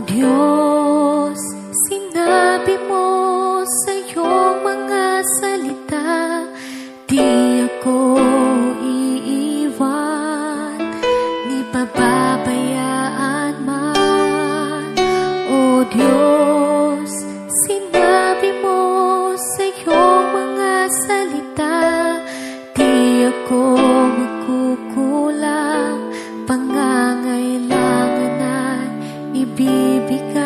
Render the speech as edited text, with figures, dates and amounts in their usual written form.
Diyos, sinabi mo sa iyong mga salita, di ako iiwan, ni pababayaan man. O Diyos, sinabi mo sa iyong mga salita, di ako magkukulang, pangangailangan ay ibibigay.